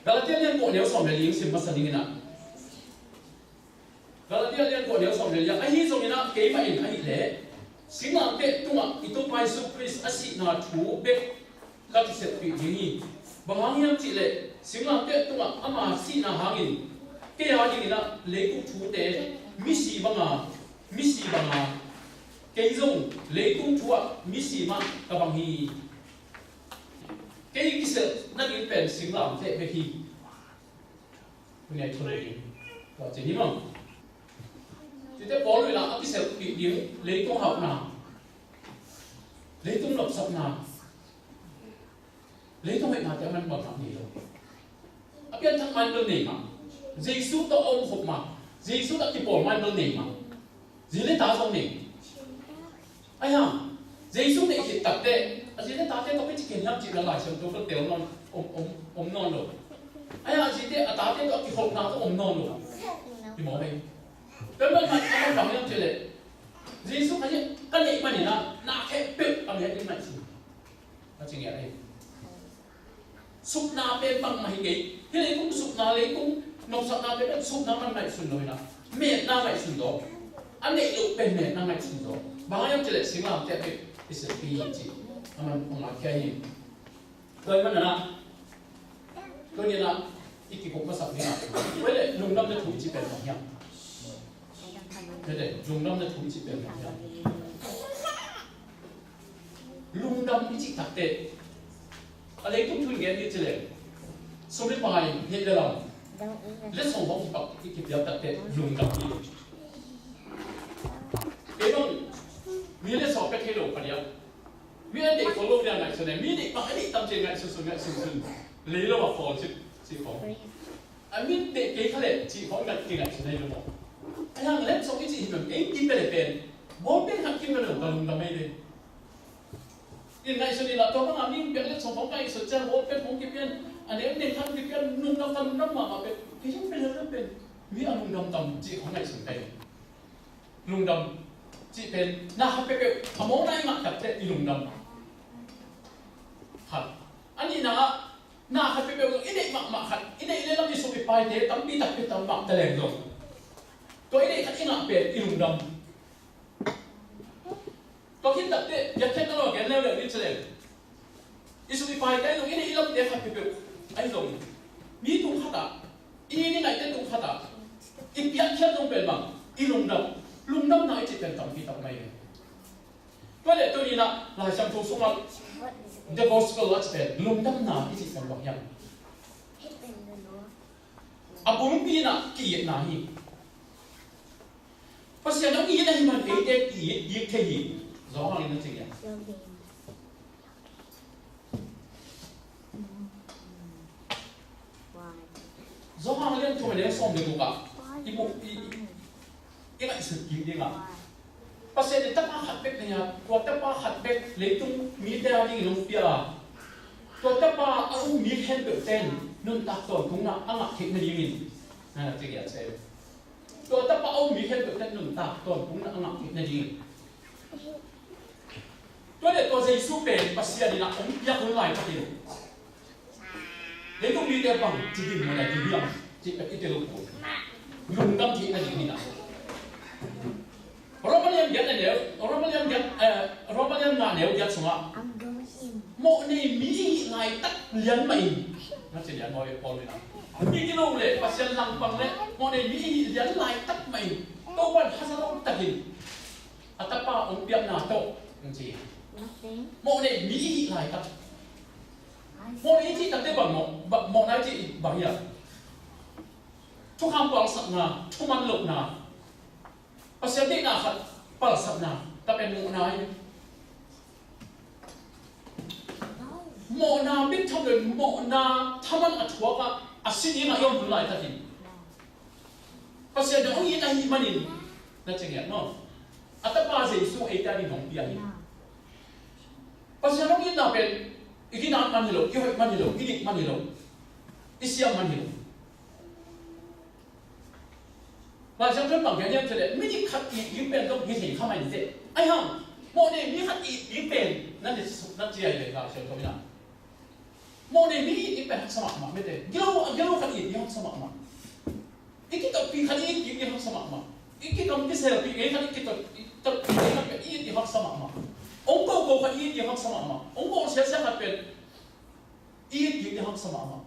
Galatia lian ko neo som le ling sim masani na Galatia lian ko neo som le yang ai som ina ke ma in ai le singa te tunga itu pai su Christ asi na thu be ka ti set pi ni bahang yang chi le singa te tunga ama si na hangin ke ya ni na le ku thu te mi si banga ke zong le ku thu mi si ma ka bang hi cái sự nó biến chuyển sinh làm thế về khi này thôi đấy đó chỉ như không thì thế có rồi là cái sự bị biến lấy công học nào lấy công lập sập nào lấy công hệ nào thì mình bảo làm gì rồi ở bên thằng mình đơn nỉ mà Giêsu tao ông phục mà Giêsu đã kịp bỏ mình đơn nỉ mà gì lấy ta không nỉ ai hả Giêsu này chỉ tập đấy chỉ để ta thấy có cái chuyện nhắm chỉ là lại xem tôi có tiểu non ôm non rồi, ai à chỉ để ta thấy có cái hộp nào có ôm non rồi, thì mọi người, cái bên này anh không nhắm chỉ là, Giêsu cái này mà nhìn na cái bếp anh thấy cái này gì, anh chỉ nghe đây, sụp na bên bằng mày cái này cũng sụp na lấy cũng nông sản na bên sụp na mình mày xuân rồi na, mẹ na mày xuân đó, anh này lục bên mẹ na mày xuân đó, bao nhiêu chỉ là sinh làm thế cái sự kỳ gìมันมาแค่นี้เคยมันนะก็เนี่ยนะอีกกี่ผมก็สับเนี่ยเว้ยลุงน้ำจะถูกจีเป็นของยังเว้ยลุงน้ำจะถูกจีเป็นของยังลุงน้ำอีกตัดเตะอะไรทุกทุนเงี้ยนี่จะเลยสมัยไปเห็นแล้วเล่นส่งของกับอีกกี่เดียวตัดเตะลุงน้ำอีกเอ้ยต้องมีเล่นสอบไปเที่ยวคนเดียวมีอันเด็กคนโลกเนี่ยไงส่วนใหญ่มีเด็กบางอันเด็กทำเจงไงส่วนๆไงส่วนๆเลยแล้วว่าฟอร์สิของอันมีเด็กเก๋เขาเลยจีของกันเก่งไงส่วนใหญ่รู้มั้งไอ้ทางเล่นสองที่จีแบบเอ๊ะกินไปเลยเป็นบอลเป็นทางกินไปเลยตะลุงตะไม่เลยยังไงส่วนนี้เราตัวมันอันนี้เป็นเล่นสองของไงส่วนจะบอลเป็นของกินเป็นอันนี้เด็กทำกินเป็นนุ่งดำมาเป็นที่ยังเป็นเรื่องเป็นมีอันนุ่งดำจีของไงส่วนใหญ่นุ่งดำจีเป็นน่าฮับเป็นขโมยได้มาแต่ที่นุ่งดำอันนี้น่าขัดไปเป็นอินเดียมาขัดอินเดียเรื่องนี้สุดไปเดี๋ยวตั้มปีตักไปตั้มบักตะเลงลงตัวอินเดียขัดอิงอ่ะเป็นอิลุงดำตัวคิดตัดเดี๋ยวยัดแค่ตลอดแกเร็วๆนี่เฉลี่ยอิสุดไปได้ลงอินเดียเรื่องเดี๋ยวขัดไปเป็นไอ้ลงมีตุ้งขัดอ่ะอีนี่ไหนจะตุ้งขัดอ่ะอีเปียกแค่ลงเป็นบังอิลุงดำไหนจะเป็นตั้มปีตักไม่ก็เลยตัวนี้นะหลายชั่วโมงสมัยThe gospel was said, lungdam na isi kan wahyang. Abung pina kiit na hi. Pasya nang iit na himan ete kiit kehi. Zo hang ina tingya. Zo hang lian tu mele som de buka. Ibu ina isu kiit dinga. Pasal dia tak mahat bek niya, kau tak mahat bek leitung media ni long pia, kau tak mahat aku mihen bek ten, nun tak tahu guna angak kek ni ingin, nah cakap saya, kau tak mahat aku mihen bek ten nun tak tahu guna angak kek ni ingin. Kau le kau saya super pasal dia nak yang online pasti, leitung media bang jadi mana dia bilang, jadi itu lupa, lungdam kek ni ingin nak. Orang yang dia ni, orang yang nak ni dia semua. Mau ni mili lai tak lian main. Macam dia mau pol ni. Ni kilo le, pasal lampang le, mau ni mili lian lai tak main. Tuan hasil tak hin. Atapa umpiak na to, macam. Mau ni mili lai tak. Mau ni cik tak tebak mau nak cik bahaya. Tu kampung sana, tu manluk na. Pasal dia nak palsap na, tapi muna ini. Muna bit thằng muna thaman athua ka asini na yom bulai tadi. Pasal dia orang ini dah imanin, nak cakap no. Atau pasal Yesus itu ada di biaya. Pasal orang ini nak pen, ini nak manilo, ini manilo, ini manilo, isiam manilo. Và trong cái bằng cái nhân cho đấy, mấy khát ý bên trong cái gì không phải gì, ai không, mọi người mấy khát ý bên, nó chỉ là cái nào xem không biết nào, โมเดมีอีกเป็นสมัครมาไม่ได้เกี่ยวกันอีกยังสมัครมาอีกที่ตัวปีขันอีกยังสมัครมาอีกที่ตัวที่เซลปีเองขันอีกที่ตัวปีเองขันเป็นอีกยังสมัครมาองค์โกขันอีกยังสมัครมาองค์โกเสียขันเป็นอีกยังสมัครมา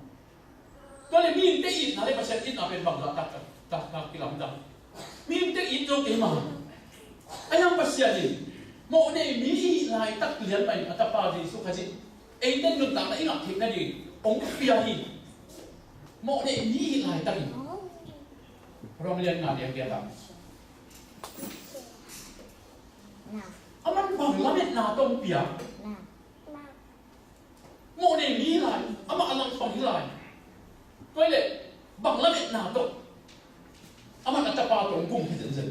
ก็เลยมีอินเตอร์อีกนะเลยภาษาอีกนะเป็นบางตักกิลามดังมีอินเตอร์อีกตรงที่มาไอ้ยังภาษาดิโมเดมีหลายตักเรียนไปอัตปาดีสุขจิเองได้หนึ่งต่างในหลักเทคนิคองค์เปียฮีโมเดมีหลายตักเราเรียนงานเรียนเกี่ยวกับอามันบังละเม็ดนาตรงเปียโมเดมีหลายอามันอลังฟังหลายก็เลยบังละเม็ดนาตรงอามันอัตปาตรงกุ้งที่เดิน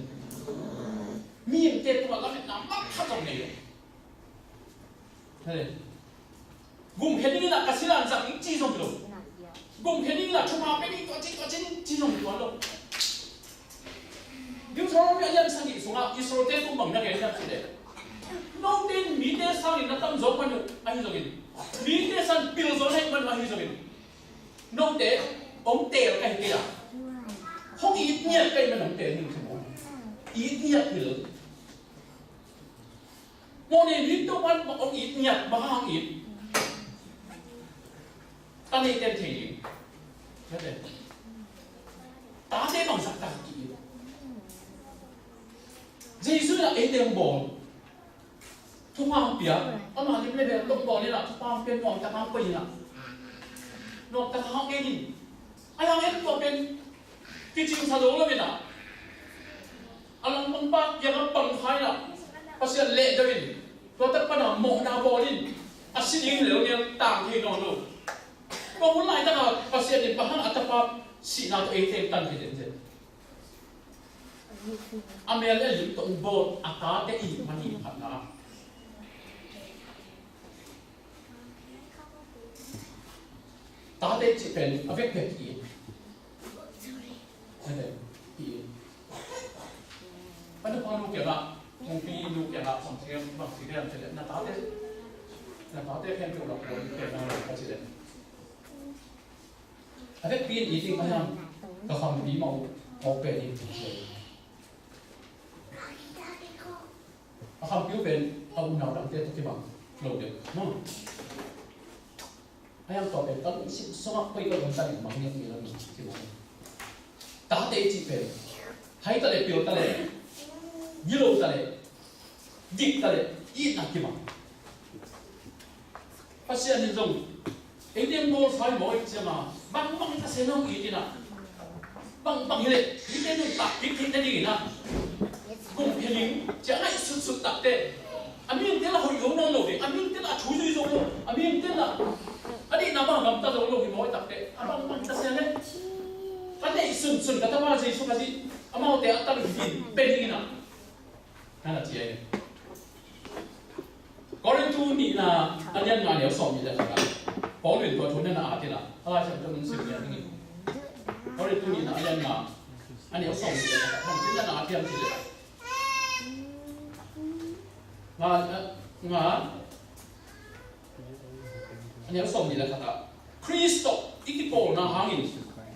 มีอย่างเจ็ดตัวละเม็ดนามักขัดตรงนี้เฮ้ยกุ้งเห็นนี่นะกสิรันสักจีส่งไปลงกุ้งเห็นนี่นะชั่วโมงไปนี่ตัวจีส่งไปลงเดี๋ยวเราไม่ยันสังเกตส่งอ่ะอิสราเอลกุ้งบังนักเรียนสิเด้น้องเต้นมีเดสังอินนักตั้งจบมันอยู่ไอ้ส่งอินมีเดสังพิลโซนให้มันมาให้ส่งอินน้องเต้องเต้เราใครเต้อะห้องอีทเนี่ยใครมันน้องเต้หนึ่งชั่วโมงอีทเนี่ยพิลโมเดลนี้ตัวมันบอกอีทเนี่ยบ้าอีทตอนนี้เต็มที่ใช่ไหมตาเต้บังสักตากี่เจสุน่ะเอเดมบอลทุกความเปียเอามาที่ไม่เป็นตกบอลนี่แหละทุกความเป็นนองตะข้างปีน่ะนองตะข้างเอ็นไอ้ยังเอ็นตัวเป็นที่จริงสะดวกแล้วเป็นอ่ะอันนั้นปังปังยังปังไทยน่ะภาษาเละด้วยตัวตะปนอ่ะหมอกนาบอลนี่อาชีพยิงเหลวเนี่ยต่างที่นอนลูกก็หุ่นไหลตั้งแต่ภาษาเด็กบ้านอัตภาพสีนาตัวเอเทมตันที่เด่นเด่นอเมริกาหรือตัวบอลอากาศได้อีกมันอีกพันนะตาเด็กจะเป็นอเวกเพ็ดอีกนั่นเองอีกปัจจุบันลูกเกี่ยวกับมงปีลูกเกี่ยวกับสังเกตบางสิ่งเรื่องเสร็จนะตาเด็กแค่เกี่ยวกับคนเกี่ยวกับอะไรเสร็จอันนี้ปีนอีกจริงไหมครับก็คำนี้เอาเป็นอีกเลยคำนี้เป็นเอาหนาวดังเตี้ยที่บังโหลดเด็กมั้งไอ้ยังต่อเป็นต้องสมัครไปก็ต้องสั่งบางอย่างมีแล้วมีที่บังตาเตะจีเป็นให้ตะเลเปียวตะเลยิโลตะเลจิกตะเลอีนักที่บังภาษาหนึ่งตรงเอ็นเดียมโบลไฟโมอีกใช่ไหมบางถ้าเซนองอีกนะบางเลยที่เต้นตักที่ได้ดีนะกุ้งเพลิงจะให้สุดตักเต้อามีนเต้ละหอยโยนลงเลยอามีนเต้ละช่วยส่งลงอามีนเต้ละอันนี้น้ำมันน้ำตาลงที่โมยตักเต้บางถ้าเซนเลยอันนี้สุดก็ทำอะไรสุดก็สิอามาเอาเต้ตักดินเป็นยังไงนะนั่นแหละที่ไอ้ก่อนที่นี่นะอันนี้งานเดี๋ยวสอบมีอะไรกันพอเรียนตัวทุนนั่นอาทิตย์ละอะไรฉันจะมึงสิ่งอย่างนี้พอเรียนตัวนี้นะอันนี้สอบมีอะไรกันทำที่นั่นอาทิตย์ที่เลยงานอันนี้สอบมีอะไรกันคริสต์อิทธิพลนะหางิน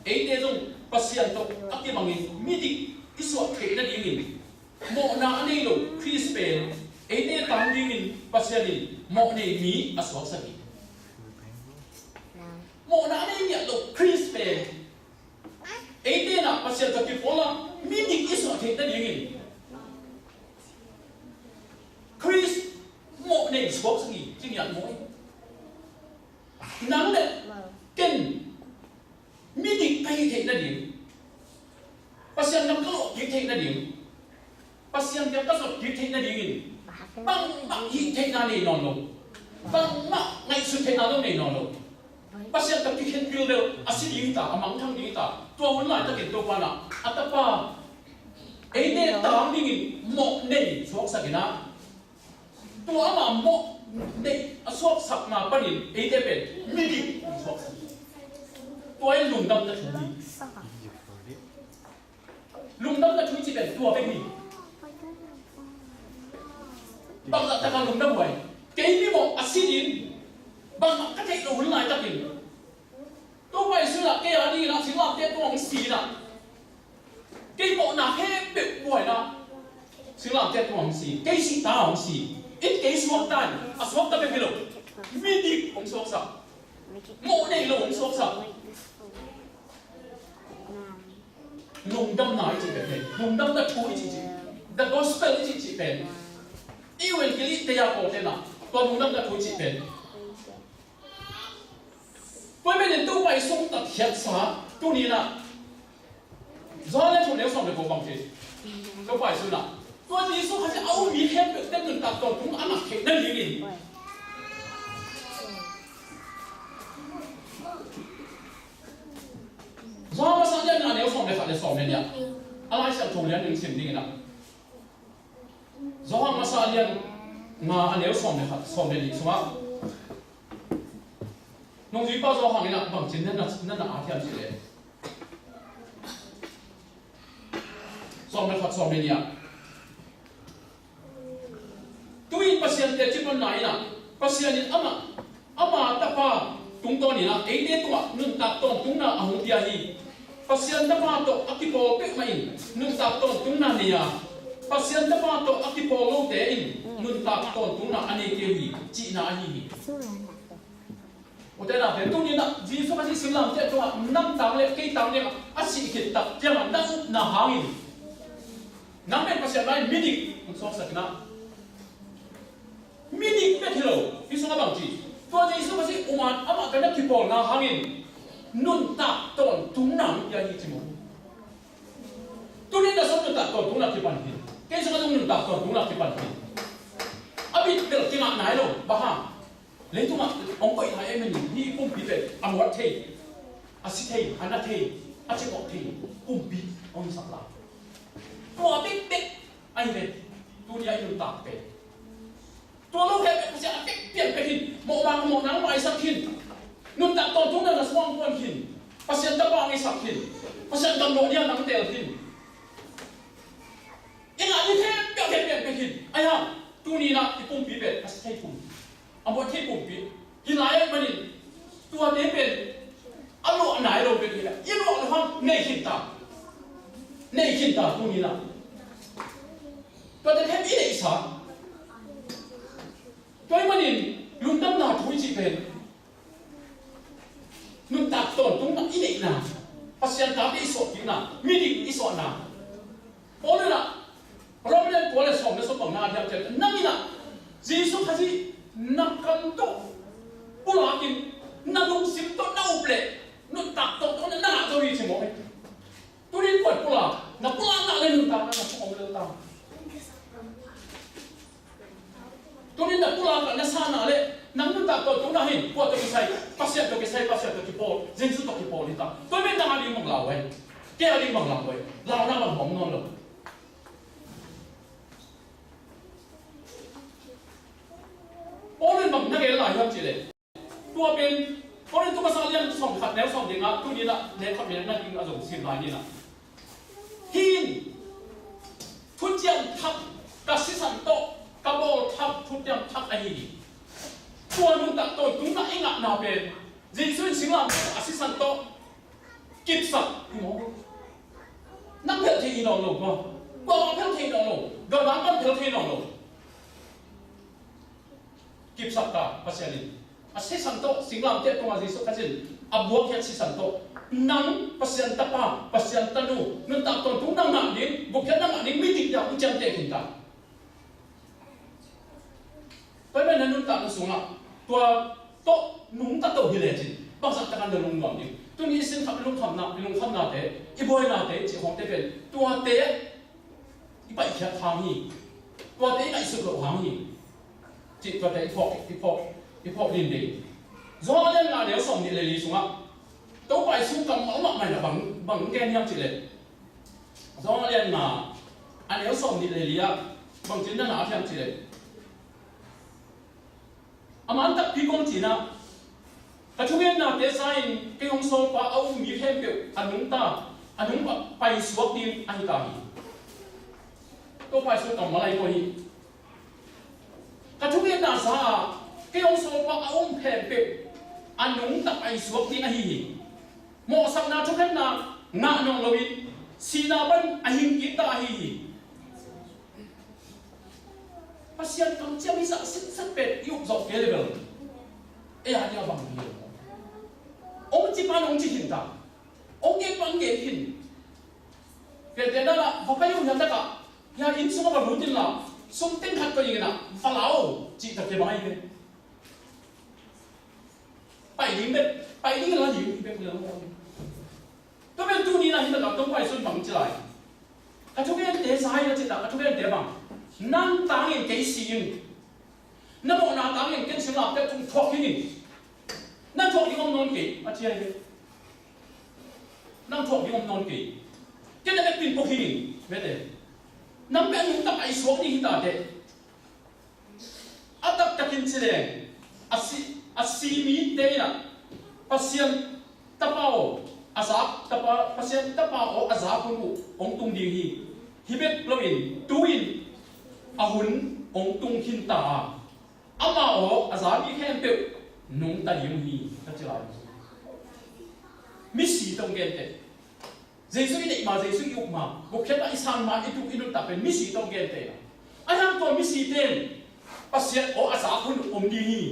เอเดจงภาษาตัวอัติมังงินมิดิอิสวะเทนั่นเองโมนาอันนี้ลูคริสเปนเอเดตามดิงินภาษาดิโมเนมีอสวะสักิโมนาอันนี้เนี่ยลูคริสเปนเอเดน่ะภาษาตัวที่พอละมิดิอิสวะเทนั่นเองคริสโมเนสวะสักิจริงอย่างโมนั่นแหละเก่งมิดิไปเทนั่นเองภาษาน้ำก็ยิ่งเทนั่นเองภาษาเดียวก็สดยิ่งเทนั่นเองบางยิ่งเทนั่นเองนอนลงบางในสุดเทนั่นเองนอนลงภาษากับที่เห็นวิวเดียวอาศัยยิ่งตามังทั้งยิ่งตาตัววันไหนจะเห็นตัววันละอัตตาเอเดตามยิ่งหมกเนยสวกสักนะตัวอามาหมกเนยสวกสักมาปนินเอเดเป็นมิดิสวกสักตัวไอ้ลุงดำจะถูกดีลุงดำจะถูกจีเป็นตัวเป็นนี่บางทีถ้าลุงดำไว้เกย์นี่บอกอาศัยยิ่ง bằng cái thể đủ lại ta kìm tôi phải xưa là cái ở đi là chính là cái tuồng xì là cái bộ nào hết bị buổi là chính là cái tuồng xì cái xì ta hỏng xì ít cái suốt tan à suốt ta bên cái lỗ mi đi cũng suốt sao mộ này lỗ cũng suốt sao nung đâm nói chỉ cái nung đâm đã cúi chỉ the gospel chỉ cái even cái lýတရားပေါ်တဲ့နော်တော်မုန်တော့ထိုးကြည့်တယ်ဘယ်မဲ့တူပိုင်ဆုံးတတ်ချက်စားတူနီနာဇောလည်းထုံနေဆောင်တဲ့ဘောပေါင်းသေးတူပိုင်ဆုံးလားตัวนี้สุขจะเอามีแค่แต่เงินตัดต่อทุกอันหนักเข็นนั่นเองซอมาสัญญาณเนี่ยส่งไปขัดเลยส่งเนี่ยอะไรสักถุงเนี่ยหนึ่งสิ่งนี้นะซอมาสัญญาณงานเนี่ยส่งไปขัดส่งไปดีสมะน้องจีป้าซอหังเนี่ยบางชิ้นนั่นอาเทียมสิเลยส่งไปขัดส่งไปเนี่ยตัวอินปัสยันเตจิบันไหนนะปัสยันนี่อามาตาป้าตรงตัวนี้นะเอเดตัวนุ่งตัดตรงตรงนั้นอาหุติยาฮีปัสยันตาป้าตัวอักิโปเป็กมาอินนุ่งตัดตรงตรงนั้นเนี่ยปัสยันตาป้าตัวอักิโปโลเตอินนุ่งตัดตรงตรงนั้นอันนี้เกี่ยวฮีจีน่าอันนี้โอ้แต่ละเดี๋ยวตรงนี้นะจีสุภาษิตสิงห์ลำเจ้าตัวนั่งตามเลยกี่ตามเลยอาศิขิตตัดเจ้ามันนั่งน่าหางินนั่งเป็นปัสยันไรมิดิมันสองสักนะมินิเมทิโลที่สุดบางทีตัวนี้สุภาษิตอุมานอามากันนักขีปองนาหางินนุ่นตักตอนทุ่งน้ำยาหิจิมตัวนี้น่ะสมนุ่นตักตอนทุ่งน้ำที่ปันหินแกสุดก็ต้องนุ่นตักตอนทุ่งน้ำที่ปันหินอาบิดเดลที่งานไหนโลบ้าเล่นทุ่งน้ำองค์ไปหาเอ็มนี่นี่ปุ่มปีเตอมวัดเทอาศิเทฮันนาเทอาเจกอกเทปุ่มปีองค์สักลาตัวเด็กไอ้เด็กตัวนี้นุ่นตักเตตัวลูกแค่เป็นจะเปลี่ยนไปหินโมบางโมนังไปสักหินนุ่นตัดตอนทุกนั้นสว่างกวนหินภาษาตะบางไอ้สักหินภาษาตะโนเนี่ยนังเตลหินยังไงที่แค่เปลี่ยนไปหินไอ้ห่าตัวนี้นะที่ปุ่มปีเป็ดภาษาไทยปุ่มเอาไว้ที่ปุ่มปีหินไหนมันนี่ตัวนี้เป็นอารมณ์ไหนลงเป็นหินอ่ะยี่ห้ออะไรในหินตาตัวนี้นะตัวนี้แค่ไม่ได้สักตัวมันนี่ลุงดำนาทุยจีเป็นลุงตัดต้นตรงนั้นอีเด็กนะภาษาตาไปสอบกินนะมีดิอีสอนนะโอ้เลยนะเราไม่ได้ตัวเลยสอบไม่สอบบังนาเดียวเจอนั่นนี่นะจีสุขจีนักกันโตปุรากินนักลงสิบต้นน่าอุเบลลุงตัดต้นตรงนั้นน่าจะวิ่งใช่ไหมตัวนี้ปวดปุรานักปุราน่าเลยลุงตัดนั่นนะผมเลยตัดตัวนี้นักปุรากันนักสานาเลยนั่งนุ่งตาตัวตรงนั้นเห็นปวดตัวกี่ไซปัสเซียตัวกี่ไซปัสเซียตัวกี่โปเจนสุตัวกี่โปนี่ตาตัวไม่ต่างอะไรมั่งเราเว้ยแกอะไรมั่งเราเว้ยเราหน้ามันหอมนอนเลยโอ้เลยมั่งนักเรียนหลายคนจีเลยตัวเป็นโอ้เลยตัวภาษาเรียนส่งขัดแล้วส่งเด็กอ่ะตัวนี้ละเด็กขัดเรียนนั่นยิงอารมณ์สิบลายนี่นะหินทุนเจียมทับกัสซิสันโตกระโบทับทุนเจียมทับไอ้นี่ตัวนุ่งตัดตัวตุ้งน่ะเองอ่ะนาเป็นจีสุนสิงห์ลำอาศิสันโตกิบสักพี่น้องนักเพลทีนองลงก็ตัวเพลทีนองลงเดินน้ำมันเพลทีนองลงกิบสักตาภาษาลินอาศิสันโตสิงห์ลำเจ้าตัวจีสุกันจินอับวัวแค่อาศิสันโตนังภาษาตะปาภาษาตะนูนุ่งตัดตัวตุ้งนั่งหนักดิ้งบุกแค่นั่งหนักดิ้งไม่ติดอย่างอุจจาระเตะหินตาไปเป็นนั่นนุ่งตัดสูงอ่ะตัวโตนุ่งตัดตัวหิเลจิบางสักตะกันเดินลงหน่อยตัวนี้สิ่งขับลงทำนาเตะอีบอยนาเตะจีของเตะเป็นตัวเตะอีไปแค่ทางนี้ตัวเตะอีสุดหลงทางนี้จีตัวเตะอีพอกดินดีย้อนเล่นมาเดี๋ยวส่งนี่เลยลีสูงอ่ะตัวไปสู้กันมาหนักไหมนะบางแกนยังจีเลยย้อนเล่นมาอันเดี๋ยวส่งนี่เลยลีอ่ะบางจีนั่นหนาเทียมจีเลยอามันตักพี่กงจีน่ะแต่ทุกอย่างน่ะเดซายเกี่ยงโซฟาเอามีแค่เปล่าอันนู้นตาอันนู้นไปสวบดินอันนี้กาฮีตัวไปสวบกับมาลายคนนี้แต่ทุกอย่างน่ะซา cái ông số bạc ông hẹp bẹp anh núng tập ai suốt đi ai hi mò sang na cho hết na ngã nong lôi si na ban ai hình kita hi pasien kam chia bisa sit pet yuk zok ke level anh ya bang hi ông chỉ ban ông chỉ hình ta ông nghe bang nghe hình cái thế đó là vào cái dùng nhận cả ya in số mà luôn tin là sung tinh thật có gì nè phá lão chỉ thật cái bài cái bảy điểm là gì biết được không tôi biết tu ni là hiện tại là tôi phải xuân bằng起来cái chỗ cái để sai là chỉ là cái chỗ cái để bằng năng tăng những cái gì nó một nào tăng những cái sự làm cái trong thuộc cái gì năng thuộc những ông non kỹ à chị ấy năng thuộc những ông non kỹ cái này cái pin bốc hình biết đấy năng bé những tập ai xuống đi hiện tại đấy à tập cái kinh chỉ đấy à si mi đấy là pasien tapao azab tapa pasien tapao azab pun ong tung ding hi hibet lovin tuin ahun ong tung hin ta ama o azab hi khem pe nung ta yum hi ta chila misi tong gen te jesu ni ma jesu yuk ma bo khet ai san ma itu inu ta pen misi tong gen te ai ham to misi ten pasien o azab pun ong ding hi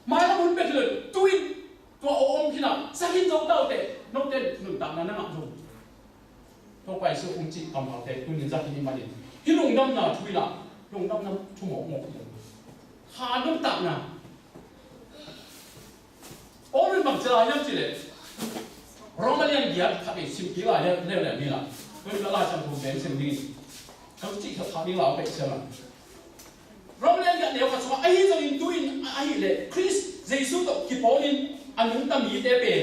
mai là muốn biết được tôi ôm khi nào sao khi đâu đâu thế nó tên nương tạm là nó nặng rồi không phải sự ung chỉ cầm vào thế tôi nhìn ra khi mà đi khi lùng đâm là tôi là lùng đâm năm chung một hà nương tạm là ôm lên bằng chân nhá chị đấy Romanian giat khác biệt xịn kỹ lại đây là đi là tôi đã làm trong vùng biển xem đi không chỉ thật thà đi lão vậy xem là Romanian giat nếu mà chúng ai cho nên tôi ai lệ Chris Jesus to kiponin anung tami tepe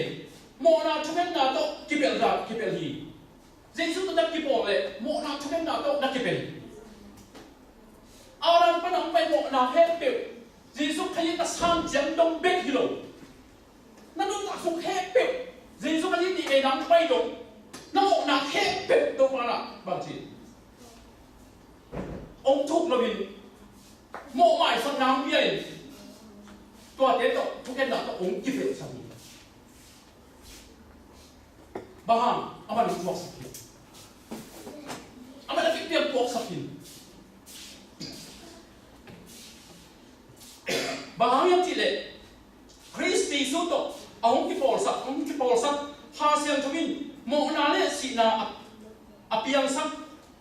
mo na chumen na to kipel hi Jesus to na kipole mo na chumen na to na kipel aran panang pai mo na hepe Jesus khayi ta sam jam dong bet hilo na no ta sung hepe Jesus khayi ti e nang pai dong na mo na hepe to para bang chi ông thúc lo bin mo mai sang nang biaตัวเด็กตัวทุกคนเราต้องกินเป็นสามีบางอามันบวกสักทีอามันฟิกเตรียมบวกสักทีบางอย่างที่เลยคริสต์สุดตัวเอากิปอลสักพาเสียงทวินโมนาเลสีนาอภิยังสัก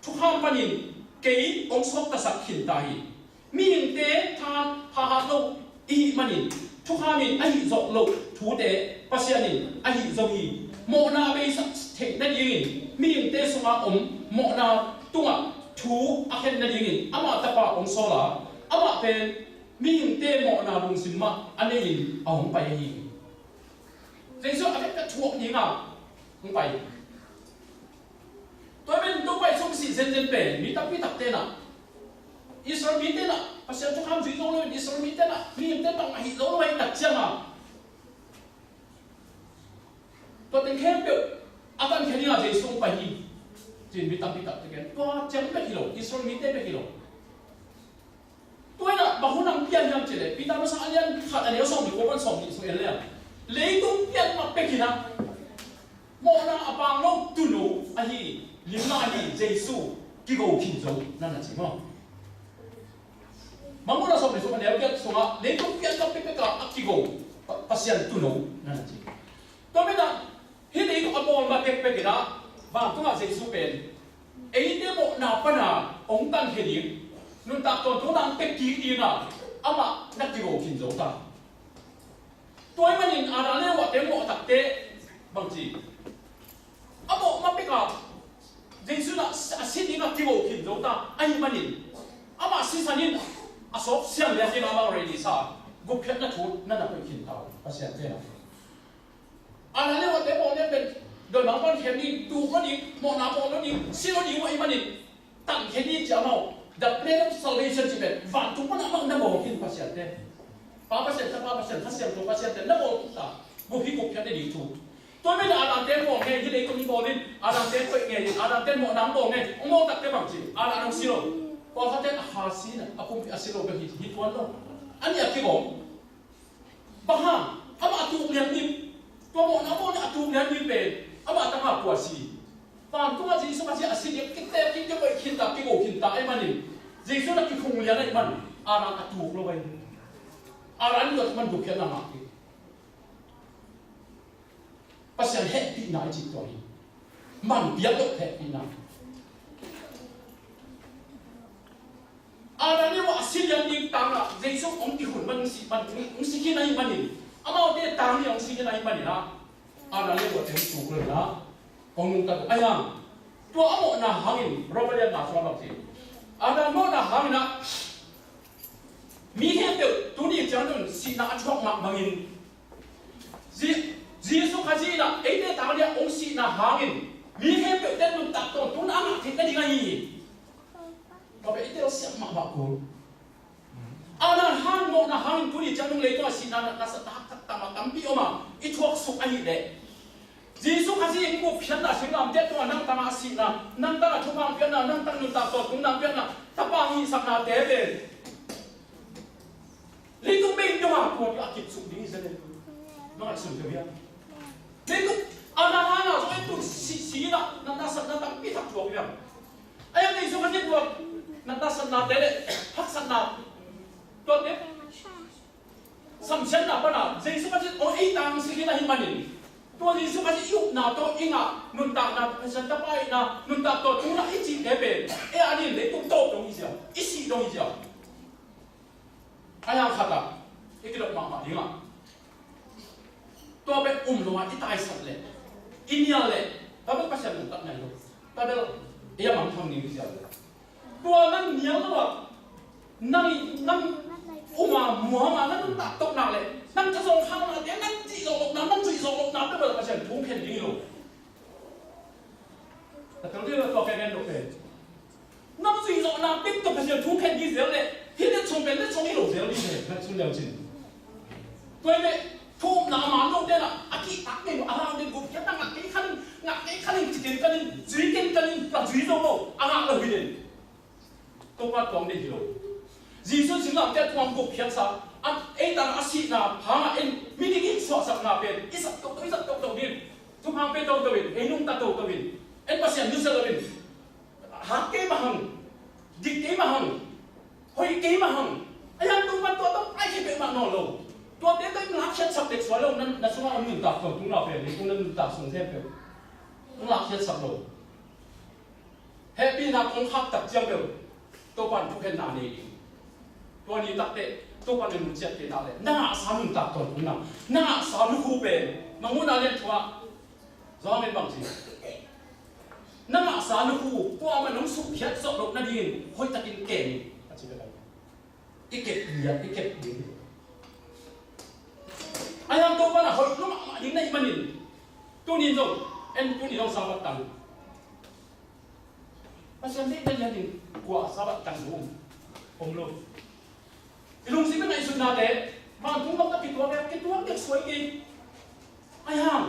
ทุกห้ามปนินเกี่ยองศกสักขินตายมีหนึ่งเตะทานพาหาโลอีมันนี่ทุกข้ามินไอหิจกโลทูเตปัสยานินไอหิจกีโมนาเบสักเทนั่นยิงมีอย่างเตสุมาโมนาตัวทูอาเคนนั่นยิงอามาตะปาองโซลาอามาเป็นมีอย่างเตโมนาบุงสิมะอันนี้ยิงเอาไปยิงเรื่องส่วนอะไรก็ชั่วยิงอ่ะไปตัวเป็นตัวไปส่งสิ่งเซนเซนเป็นมีตับเตน่ะอิสราเอลมีเตน่ะภาษาทุกคำสื่อโลกเลยอิสราเอลมีเตน่ะมีเตน่ะมาหิโลกเลยตัดเชื่อมาตัวเต็งแค่เปียวอาการแค่นี้อาจจะส่งไปหิจีนมีตับเตกันตัวเจ้าเป็นกิโลอิสราเอลมีเตเป็นกิโลตัวน่ะบางคนนั่งเปลี่ยนยังเจเลยปีตาภาษาอันยันขาดอันนี้ส่งดีกว่าส่งดีส่งเอเลียเลยต้องเปลี่ยนมาเป็นกินะโมนาอับางโลกตุโนอันนี้ลิมนาอันนี้เจสุกิโกคินโจนั่นน่ะจริงมั้งManguna sob ni sopan dia sunga le tu pian ka pe ka akigo pasien tuno na ji to me da hili ko abol ma pe pe da ba tu ma jesu pen ei de mo na pa na ong tan he ni nun ta to nang pe ki di na ama na ki go kin zo ta toy manin ara le wa de mo tak te bang ji amo ma pe ka jesu na asin ni na ki go kin zo ta ai manin ama sisanin asop siang le tin ama ready sa go phet na thut na na pe kin ta pasien te na ana le wa te mo ne ben do na pon khem ni tu ko ni mo na po ni si lo ni wa i mani tan khem ni cha mo the plan of salvation ji ben van tu ko na ma na mo kin pasien te pa pasien ta pa pasien ha siang tu pasien te na mo ta go hi go phet ni tu tôi mới là làm tên bộ nghe như đấy cũng bộ nên làm tên quậy nghe làm tên bộ nắm bộ nghe ông mô đặt cái bằng gì làm xí rồi còn phát tên hà xí này à cũng bị xí rồi bị hít tuấn đâu anh em kia gồm bằng hàng ama atu liền đi tua mo na atu liền đi về ama tăng học của gì và tua gì số gì asi đi cái vậy khi ta cái gỗ khi ta em anh gì số là cái khung liền này mình à đang atu lo vậy à anh được mình được cái nào mà pasal happy na chỉ toi man biar lo happy na à ni wa asi liền đi tăng là gì số ông đi hùn mình si khi này mình ama dia tang ni ông si na iman na ana le wa tem tu ko na ông ta ai ha to amo na hangin robert na so la ti ana mo na hangin na mi he pe tu ni chang dun si na chok mak mangin ji so kha ji na ei te tang dia ông si na hangin mi he pe ten dun tak to tu na ma thi ka di ngai ko be ite o siap mak ba ko ana hang mo na hang tu ni chang dun le to si na na sa ta tampi oma I thuốc suk ai de Jisu kasi ing ko phian na singam te to nang tama si na nang ta thu mang phian na nang tang nu ta to tung nang phian na ta pa hi sak na te be le tu be do ma ko ya kip suk ding zele ma sum te bia le tu ana ha na so tu si na sa na tang pi thak thuốc bia ai nei so kasi thuốc na sa na te le hak sa na to te sam chen na pa na Jisu kasi o ei tang si na hi maninตัวนี้สุภาษิตยุคนาตัวอิงอ่ะนุนตานาฉันจะไปนะนุนตาตัวทุนอ่ะอีจีเดเบอันนี้เลยตุ้งโตตรงนี้เสียอีสีตรงนี้เสียอะไรขัดอ่ะอีกเรื่องมาดีอ่ะตัวเป็นลงมาอีตายสัตว์เลยอินเดียเลยแต่เป็นภาษาหนุนตัดไหนลูกแต่เป็นมันทำนี่เสียตัวนั้นเหนียวแล้วนั่งมามัวมานั่นตัดตกหนักเลยนั่นจะส่งข้างมาเดี๋ยวนั่นจีส่งลงน้ำนั่นจีส่งลงน้ำได้แบบภาษาทุ่งแผ่นดินลูกแต่ตอนที่เราตัวแกนลูกเป็นน้ำจีส่งน้ำติ๊กตัวภาษาทุ่งแผ่นดินเสียเลยที่เด็กชงเป็นเด็กชงนี่ลูกเสียเลยนั่นชงเดียวจริงตัวนี้ทุ่งน้ำมันลูกเนี่ยนะอาทิตย์ตักเนี่ยอะไรเนี่ยกูแค่ตั้งงักไอ้ขันจีกันจีกันปลาจีส่งลูกอะไรเราไปเนี่ยตัวปลาตองได้กี่ลูกJisu singam te tuang ko phian sa an ei tan asi na phanga en mini ki so sak na pen isat tok din tu phang pe tok din ei nung ta tok din en pasien nu sa din ha ke ma hang dik ke ma hang hoi ke ma hang ayan tu man to ai ke pe ma no lo to te ta lak chat sak dek so lo nan na sunga an nun ta tok tu na pe ni kun nan ta sung the pe lak chat sak lo happy na kong khap tak chiang pe to pan thu khen na niตัวนี้ตักเตะตัวคนนึงเจ็บเตะอะไรน่าสามุนตักตัวคุณน่าสามุคูเป็นมังมุนอะไรทัวจอมเป็นบางทีน่าสามุคูตัวมันน้องสุขเพียรสอบลงนั่นเองคอยตะกินเก่งอะไรแบบนี้อีเก็บเบียร์อีเก็บดิ้งไอ้ทำตัวมันอ่ะคอยรู้มาดิ้งในมันนี่ตัวนี้ตรงตัวนี้ต้องสาบัดตังเพราะฉะนั้นได้ยังดิ้งกว่าสาบัดตังผมรู้ลุงสิเป็นไงสุดนาเดะบางทุ่งต้องกินตัวเด็กสวยกินไอ้ห่าง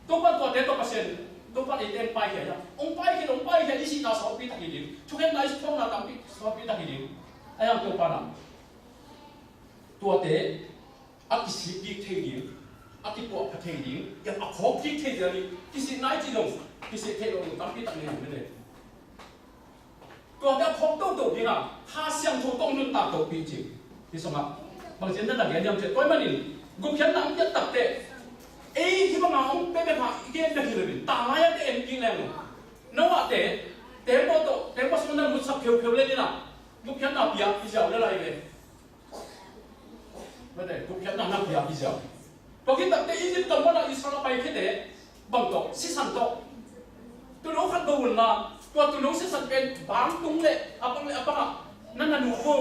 ตัวปั้นตัวเด็กตัวเปอร์เซ็นต์ตัวปั้นเอ็นไปแค่ยังองไปแค่อีสินาสอบปีตักหินทุกเห็นได้ช่วงนาตั้งปีสอบปีตักหินไอ้ห่างตัวปั้นตัวเด็กอักษิปีเทียนอักษิปวดเทียนยังอักขบปีเทียนนี่อีสินายจีลงอีสิเทียนลงตั้งปีตักหินนั่นเองตัวเด็กพบตัวนี่นะ他相处动论大头毕竟，你说嘛？bằng chân là cái điểm chuyện tôi mà nhìn gục chân nắm nhất tập tệ ấy khi mà ông bé phá cái việc gì rồi ta ngay cái em kinh này nó mà tệ bao số năm một sắp phiêu lên đi nào gục chân nào bịa bây giờ nó lại về vấn đề gục chân nào năm bịa bây giờ có khi tập tệ ít nhất tầm bao là Israel bay cái tệ bằng tổ xí sản tổ tôi nói khăn đầu là tôi nói xí sản bên bám tung lệ apaนั่นน่ะหนูโง่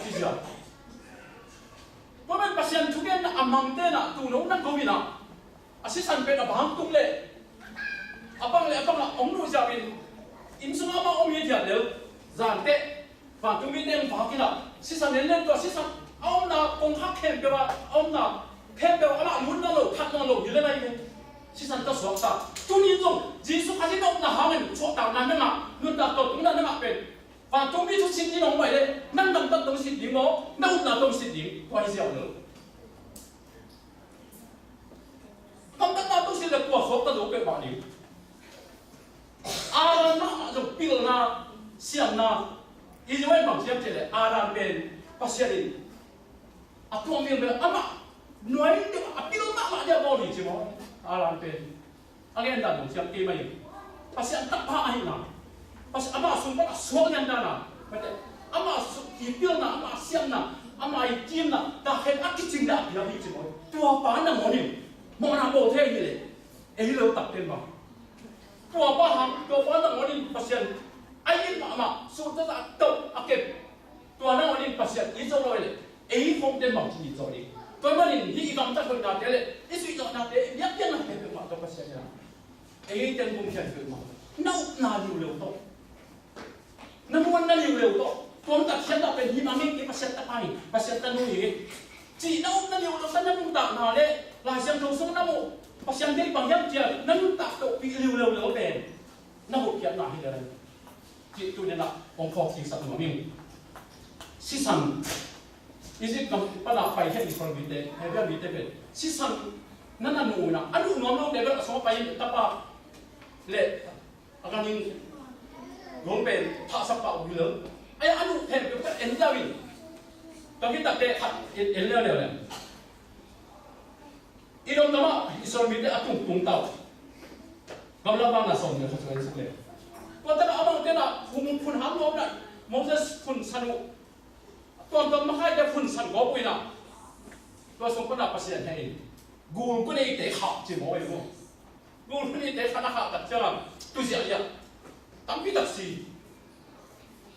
ที่เสียเพราะมันปัจจัยทุกอย่างน่ะอามังเต้น่ะตัวน้องนั่นเขาวินะอาศัยสันเป็นอาบางตุ้งเล่อาบังเล่อาบังละองค์รู้จักเป็นอินสุมามาองค์ยี่เดียดเดียวจานเต้ฝั่งตุ้งมีเต้งฝากกินละสิสันเล่นตัวสิสันเอาหน้ากงฮักเข้มเปล่าเอาหน้าเข้มเปล่าอะไรมุนนั่นโลทัดนั่นโลอยู่เลยนะยังสิสันก็สวมตาตัวนี้ตรงจีสุภาษิตน้องน่ะหาเงินชั่วต่างนั้นนั่นน่ะนุ่นตาตัวตุ้งนั้นน่ะเป็นฝั่งตุ้งมีทุกสิ่งที่น้องไปเลยนั่นดำตั้งตรงสิ่ง sit đi mò nấu na tông sit đi quay dẻo nữa không tất na tông sit là của số ta đủ cái bạn đi Aran na rồi pil na siam na Israel bằng siam chỉ là Aran bên Pasirin tuang miền bên ama nói được pil na mà dia body chứ mò Aran bên anh em đã đồng siam kia mày Pasirin tak paham na Pas ama sumpah suang yang dana, ama kipil na ama siam na ama ikim na tahen akicing da biar hiji boy. Tua pa na morning, mau na bo the ni le, lo tak ten ba. Tua pa na morning pasien, ayin ma ama sudah tak tahu akep. Tua na morning pasien izo lo le, phong ten ba ni izo le. Tua morning hi ikam tak kau nak le, isu izo nak le, yak yang nak le ma tu pasien ya. Ten pun kian ke ma, nau na liu to. Namuan na liu to, tuan tak siap tak pergi mami kita siap tak pai, siap tak nui. Ci nau na liu to sana nung tak na le, lah siang tu sung namu, siang dari pangjang dia, nung tak tu pi liu ben, namu kiat na hilang. Ci tu ni nak ongkos sing satu mami. Sisan, isi pada pai head for bite, head bite ben. Sisan, nana nu na, anu ngomong debel semua pai tapa le, akan ing gồm bên thọ sắp bảo bị lớn, ai ăn được thêm cái ấn giao gì, tao khi tập để học ấn leo này, ý đông đó Israel bị để tung tàu, cầm lao băng là sòng người thật sự là, còn ta đã bảo cái là phun hám lốp này, Moses phun sanu, còn tao mà hai cái phun sanu có bụi nào, tôi sống có là bác sĩ này, gùn cái này để học chỉ mỗi người, gùn cái này để khả năng học tập cho làm, tôi dạy vậy. Tapi tak si,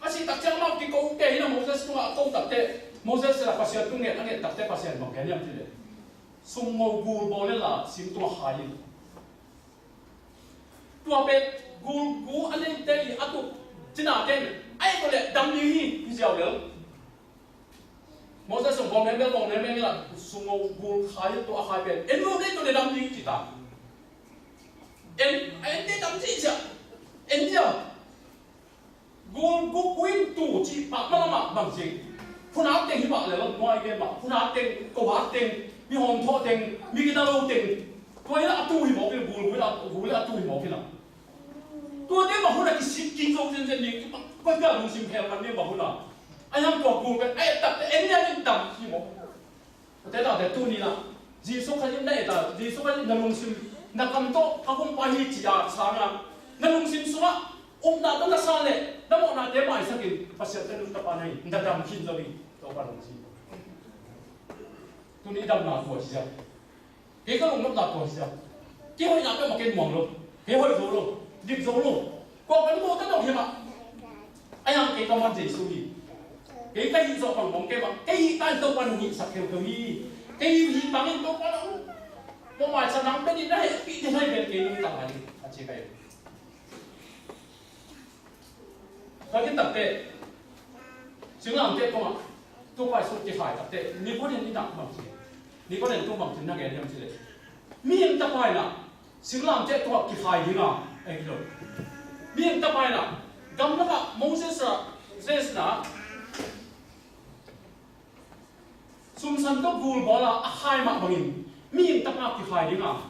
masih tak jangan mau kau keh na Moses tu kau tak te Moses lah pasien tu nget nget tak te pasien bang kenya tu semua gul boleh lah sim tu hai tu apa gul ane te aku cina ten ai boleh dam ni hijau le Moses bang memang lah semua gul hai tu hai ben enu ni tu le dam ni kita en dam si sia India, gồm quên tủ chỉ bạc mà bằng gì, phun áp tiền bạc là ngoài cái mà phun áp tiền, cầu áp tiền, mi hòn thọ tiền, mi cái đâu tiền, tôi là tu hi mỏ cái gồm là tu hi mỏ cái nào, tôi đấy mà hôm nay cái kinh doanh chân chân này, có cái đồng sinh theo mình đấy mà hôm nay, anh em có gồm cái, tập cái India những tập hi mỏ, thế nào để tu ni là, gì số cái những này là gì số cái những đồng sinh, là cầm to, không phải hi chỉ là sáng à. Nalung sim suma na to na sale na mo na te mai sakin pasya ta nung tapanay ndadam kin zawi to parang si tu ni dam na ko siya ke ka lung na ko siya ke hoi na pe makin mong lo ke hoi zo lo dik zo lo ko kan mo ta dong hima ayang ke ka man jesu hi ke ka hi zo pang mong ke ba ke hi tan to pan hi sak ke hi ke hi bangin to pa mo mai sa nang pe ni na he pi te hai ben ke nung ta hai a che kai cái tập tệ chứng làm tệ không ạ tôi phải số chỉ phải tập tệ nếu có đến đi đặng bằng gì nếu có đến tôi bằng chứng năng nghe em gì đấy miệng tập bài là chứng làm tệ tôi chỉ phải gì nào anh rồi miệng tập bài là gam nó cả Moses là xung sanh tôi gùn bỏ là hai mặt bằng miệng tập nào chỉ phải gì nào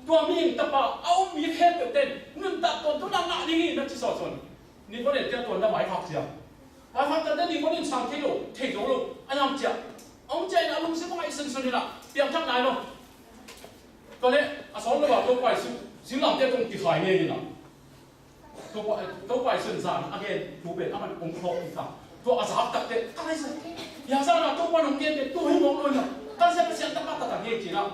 tôi miệng tập bảo ông miệng hết được tên nên tập tôi đang ngại đi nó chỉ sỏi sỏi你嗰年叫做那買學字啊，買學等等你嗰年上鐵路停咗咯，哎呀唔知啊，我即係那老師講係信信啦，變出嚟咯，嗰啲阿嫂都話都怪小男仔仲跌鞋嘅啦，都怪信山阿嘅冇俾阿咪咁學嘅啦，都阿雜特嘅，但係有時候都關龍嘅都希望佢啦，但係不想得乜得嘅字啦，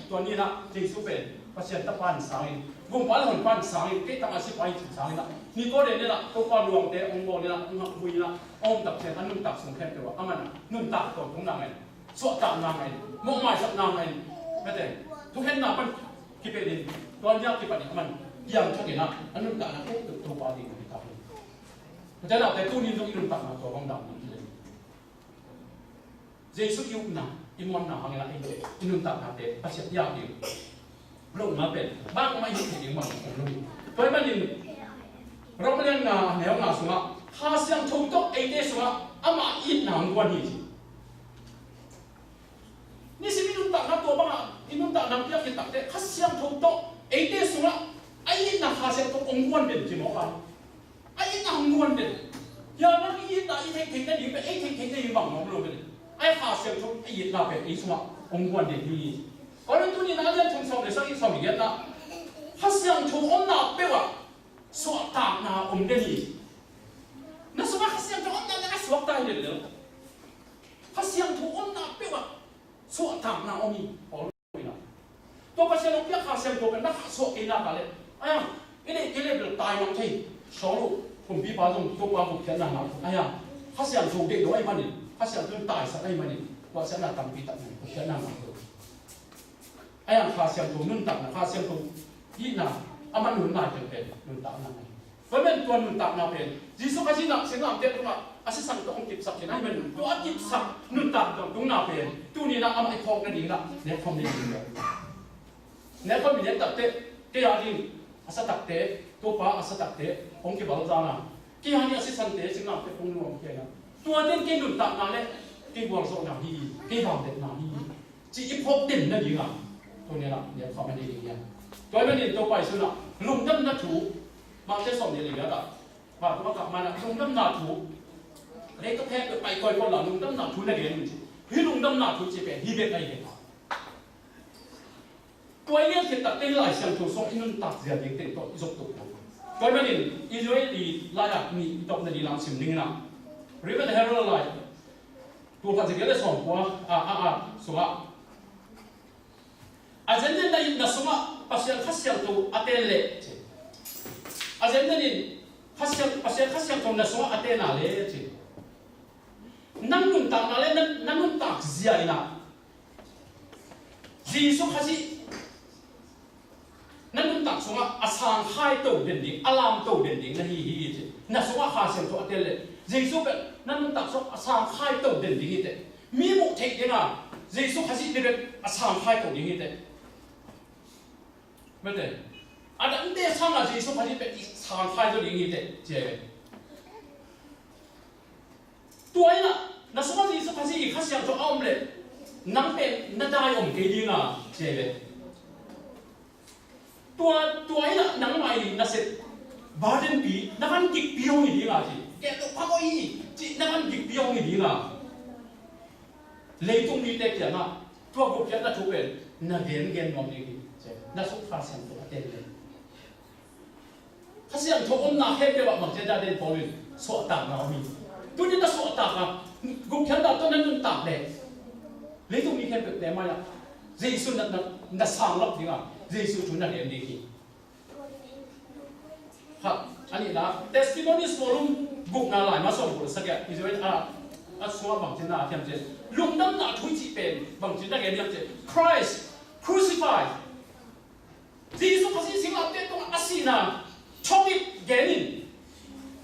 ตัวนี้啦正數俾不想得翻上。gồm quá là hồn quan sáng cái tặng sẽ quay chỉnh sáng là ni có đến đây là tôi qua luồng để ông bò đây là ông học vui là ông tập sẽ ăn nung tập xuống khen được ông ăn nung tập của cũng làm này sọ tập làm này mộng mài sọ làm này cái này tôi khen là ban kịp về toàn giao kịp về ông ăn yang cho cái nào ăn nung tập là tốt được tôi qua đi cái tập thế nào để tôi nhìn trong nung tập là của ông đào như thế dây sức yêu nào im ngon nào hàng là anh nung tập là để bắt sẽ giao đi lung mà bên bang mà hiện thì mà cũng lung tôi mà nhìn rồi mà lên ngà nếu ngà xuống ha sang thâu tóc ấy thế xuống ama ít nào quan gì นับตัวบ้างอินุ่นตานำเพียงกินตักเตะข้าเสียงถูกโตไอ้เตะสุระไอ้น่ะข้าเสียงถูกองค์วันเด่นจิ๋มกันไอ้น่ะองค์วันเด่นอย่างนั้นไอ้น่ะไอ้เทคได้ยินไปไอ้เทคได้ยินบังน้องรู้ไปเลยไอ้ข้าเสียงถูกไอ้น่ะเป็นไอ้สุระองค์วันเด่นที่ก็เลยตัวนี้น่าจะทุ่งสองเดือนสักอีกสองเดือนนะข้าเสียงถูกองค์น่ะเปว่าสวดตามน่ะองค์เด่นนี่นั่นสมัยข้าเสียงถูกองค์น่ะนั่นสวดตายเด่นเลยข้าเสียงถูกองค์น่ะเปว่าสวดตามน่ะองค์นี้ตัวภาษาโลกยังข้าเสียงตัวเป็นนักสวดกินนักอะไรไอ้ยังอิเลอิเลเบลตายน้องที่สองลูกผมพี่ป้าตรงตัวป้าผมแค่นั้นนะไอ้ยังข้าเสียงถูกเด็กด้วยมันนี่ข้าเสียงตัวตายสักไอ้มันนี่ว่าเสียงน่ะตั้งปีตั้งนี่ผมแค่นั้นนะไอ้ยังข้าเสียงถูกนุ่นตักนะข้าเสียงถูกยี่น่ะอามันนุ่นนายเป็นนุ่นตักนั่นไงเพราะเป็นตัวนุ่นตักน่ะเป็นจีสุขจีน่ะเสียงน่ะเด็กว่าอาศัยสั่งตัวองค์กิบสักแค่ไหนมันตัวกิบสักนุ่นตักตรงน่ะเป็นตัวนี้น่ะอามันไอ้ทองกันดีละเนี่ยทองดีเลยเนี่ยคนมีเด็กตักเตะกี่อย่างนี้อาศัยตักเตะตัวป้าอาศัยตักเตะองค์กิบเอาจานะกี่อย่างนี้อาศัยสั่งเตะสิ่งน่ะเป็นองค์รวมแค่นั้นตัวเด่นกี่นุ่นตักนั่นเลยกี่บวกสองอย่างนี้กี่บางเด็ดนั่นนี่จีอีพบเด่นนั่นดีอ่ะตัวนี้ละเนี่ยเขาไม่ได้ดีเนี่ยตัวไม่ได้ตัวไปสุดละลุงดำน่าถูบางเจ้าสองเนี่ยเลยละว่าตัวกลับมาละลุงดำน่าถูเด็กก็แพ้ไปก่อยคนละลุงดำน่าถูนั่นเองจริงพี่ลุงดำน่าถูจะเป็นฮีเบกไอเด็กตัวเลี้ยงเสร็จตัดเต้นหลายเสียงถูกส่งอินุนตัดเสียเด็กเต้นตัวอีสกตัวตัวไม่ได้อิสราเอลีลายมีตบในดีลังสิมนิ่งนะหรือว่าเฮโร่ลายตัวพันธุ์เกลือส่งหัวสุภาอาจารย์เนี่ยได้ยินนะสุภาภาษาข้าเสียงตัวอัตเตเล่อาจารย์เนี่ยภาษาข้าเสียงตัวนะสุภาอัตเตน่าเล่นั่งนุ่นตักน่าเล่นั่งนุ่นตักเสียอีน่ะจีสุข้าสินั่นนุ่นตักสุภาอาสางไข่ตัวเด่นดิ่งอารามตัวเด่นดิ่งนั่นฮีจีนะสุภาข้าเสียงตัวอัตเตเล่จีสุเป็นนั่นนุ่นตักสุภาอาสางไข่ตัวเด่นดิ่งนี่เต้มีมุกเทคยังอ่ะจีสุข้าสิเด็กอาสางไข่ตัวดิ่งนี่เต้ไม่ได้อันนั้นเด็กช่างอะจีสุข้าสิเป็นสางไข่ตัวดิ่งนี่เต้เจ๊ตัวนี้นะนั่นสุภาจีสุข้าสิข้าเสียงตัวอ้อมเลยนั่งเป็นนั่งได้อมกี่ดิ่งอ่ะเจ๊ตัวนี้นะนั่งไม่นั่งเสร็จบาร์เดนปีนั่งกันกิกปีองนี่ดิ่งอ่ะจีแกตัวพักก็อีจีนั่งกันกิกปีองนี่ดิ่งอ่ะเลยตรงนี้เด็กอย่างน่ะตัวบุกยันน่ะถูกเป็นน่ะเกณฑ์มองดีๆใช่น่ะสุขภาพเสียงตัวเต็มเลยถ้าเสียงทุกคนน่ะเห็นได้ว่ามันจะได้เด่นพอเลยสวดตามเรามีตัวนี้น่ะสวดตามอ่ะบุกยันน่ะตัวนั้นมันตามเด็กเลยตรงนี้เห็นแบบแต่ไม่ละเยซูน่ะสร้างรับดีอ่ะเยซูชุนน่ะเรียนดีกี่ครับอันนี้นะ testimonies forum บุกน่ะหลายมาส่งผลสักอย่างอิสราเอลอาสวะบางทีน่ะเทียมเจลุงดำน่ะทุยจีเป็นบางทีน่ะเทียมเจ Christ crucified จีสุภาษิตสิ่งเหล่านี้ต้องอาศัยนะชอบอีกแกนิน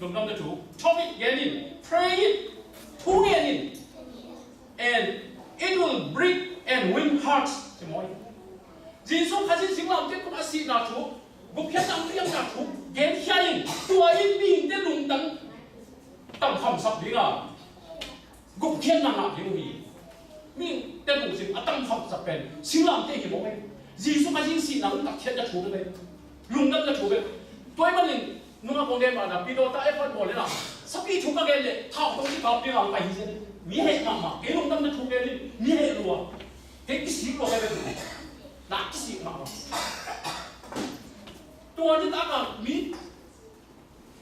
ลุงดำน่ะถูกชอบอีกแกนิน pray it ทุกแกนิน and it will break and win hearts ใช่ไหมจีสุภาษิตสิ่งเหล่านี้ต้องอาศัยนะถูกบุคคลต่างเรื่องนะถูกแกนแค่ยิงตัวยิ่งบินได้ลุงดำตั้งคำศัพท์ดีอ่ะกุบเขียนนั่งอ่ะยังมีมีแต่บุษย์อ่ะตั้งคำศัพท์เป็นสิ่งเหล่านี้ที่มองเห็นจีสุมายิ่งสิ่งนั้นตัดเขียนจะถูกเลยลุงนั่นจะถูกเลยตัวมันหนึ่งนุ่งคนเดียวมานะพี่โดตาเอฟบอลเลยนะสักปีถูกกันเลยท้าวตรงที่เขาพี่เราไปที่นี่มีเหตุมาเกี่ยวกับนั่นจะถูกเลยมีเหตุรัวเฮ้ยสิ่งรัวไปเลยนักสิ่งมาตัวที่ตั้งอ่ะมี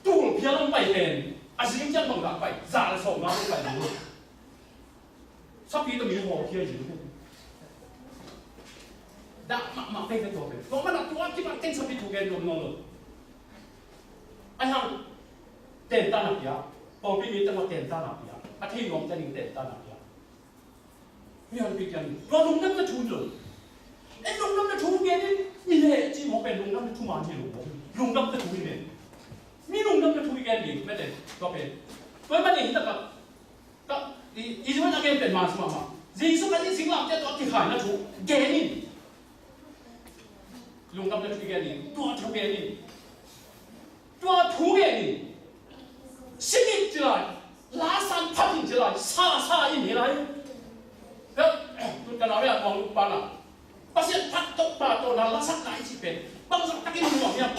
ตัวเพียงลงไปเป็นอาสิ่งจะมองหลังไปจ่าเลยส่งมาลงไปดูสักปีต้องมีหัวเพียงอยู่ดักมาเป็นตัวเป็นตัวมันตัวที่มันเต้นสักปีถูกแกนลงนอนเลยไอ้ห่างเต้นตาหนักยาพอพี่มีแต่มาเต้นตาหนักยาอาทิตย์น้องจะนิ่งเต้นตาหนักยาไม่เอาปีกันก็ลุงนั่นจะชูเลยไอ้ลุงนั่นจะชูแกนี่มีเหตุที่มองเป็นลุงนั่นจะชูมาที่ลุงนั่นจะชูนี่มีลุงนั่นจะชูแกนี่ไม่ได้ก็เป็นเพราะมันอย่างนี้แต่ก็อีสมันจะเป็นมาสมาจีสุกันที่สิ่งเหล่านี้ตัวที่ขายนะถูกแกนี่ลุงกำลังจะแกนี่ตัวถูกแกนี่ตัวถูกแกนี่สิ่งที่ไรลาสันพัดที่ไรซาอินที่ไรแล้วตุนกันเอาไว้มองลูกบ้านอ่ะ เสียพัดตกปลาตัวนั้นลักษณะที่เป็นบางสักตะกี้หัวเนี่ย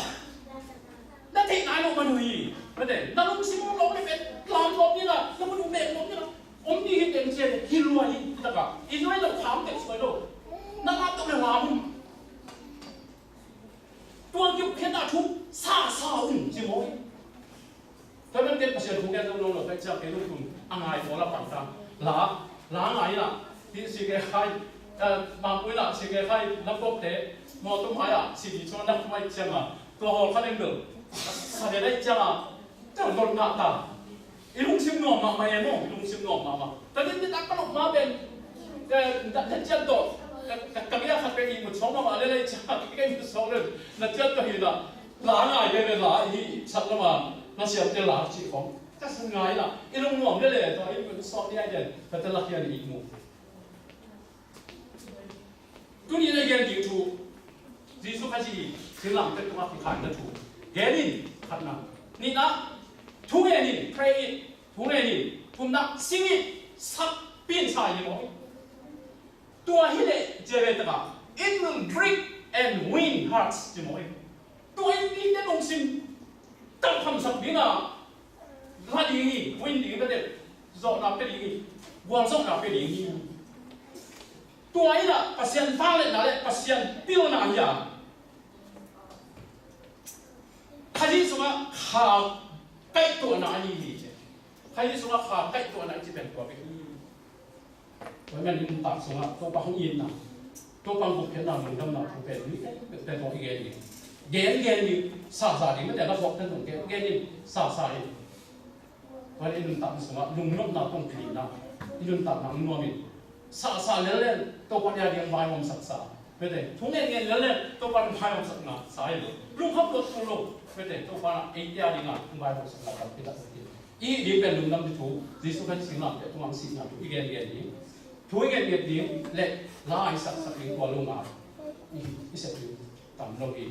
นั่นที่นายลงมาดูอีไม่ได้นั่นลุงซิมลงไม่เป็นลามลงนี่ละแล้วมาดูเด็กลงนี่ละอมนี่เต็มเสียฮิรัวอีตะกะอินไว้เราถามเด็กสวยดูนั่นมาต้องเรียนลามตัวยุบแค่หน้าทุกซาอุ่นจิ๋วถ้ามันเป็นประเสริฐของแกต้องลงหรอกแต่จะเป็นลูกคุณอ่างไงหัวเราปั่นตามล้างไงล่ะที่สิ่งใครบางคนล่ะสิ่งใครนับพบเตะมอตุ้มหายสิ่งที่ชวนนับไม่เชื่อมาตัวหอเขาเองเด้อสัตว์ได้เจ้าเจ้าโดนหน้าตาอีลุงซิมหนอมาไม่ยังอีลุงซิมหนอมาแต่ที่นักก็ลงมาเป็นแต่เจ้าตัวกับยาขัดไปอีกหมดช่องมาเลยจ้าที่แกมีสองเรื่องนั่นเจ้าตัวหินละล้างไงเลยล้างอีชัดละมานั่นเสียเจ้าล้างชีของก็สงายละอีลุงหนอมได้เลยตัวอีเป็นสองที่ไอ้เด่นแต่จะลักยันอีกมุมตัวนี้เลยยังถูกจีสุภาษีถึงหลังเป็นตัวที่ขายนั่นถูกเกลินขัดนะนี่นะทุกเอนินเพรย์ทุกเอนินทุกนักสิ่งสักปีนสายยังไงตัวฮิเลเจเวตกะ it will break and win hearts ยังไงตัวนี้ได้ลงซิมตั้งคำสักปีน่ะถ้าดีนี่ win ดีก็เด็ดจอดนับเป็นดีวันสองนับเป็นดีตัวนี้น่ะปัสยันฟ้าเลยนะเลยปัสยันพิโรนาอย่างใครที่สุดขาใกล้ตัวนานี่ใครที่สุดขาใกล้ตัวนั้นจะเป็นตัวเป็นเพราะงั้นนี่ตัดสุดตัวปังอินนะตัวปังบุกเห็นหน้าหนุ่มดำหน้าผู้เป็นนี่เป็นตัวอีเกนี่เกนี่ซาดีไม่แต่ละบอกท่านหนุ่มเกนี่ซาเพราะนี่นุ่มตัดสุดนุ่มน้ำหน้าต้องคลีนนะนี่นุ่มตัดหนังนัวมิซาเล่นตัวปัญญาเรียนวายมันสักษาไม่ได้ทุกเงี้ยเล่นตัวปัญญามันสักหนาสายเลยลุงขับรถตัวลงไม่ได้ตัวปัญญาเอียดีนะวายมันสักหนากับพิลาสติอีดีเป็นลุงน้ำที่ถูกที่สุดเป็นสิ่งหลักตัวมังสิ่งหลักอีเกนี่ทุกเงี้ยดีเละลายสักหนึ่งตัวลงมาอีเสร็จตามลงอี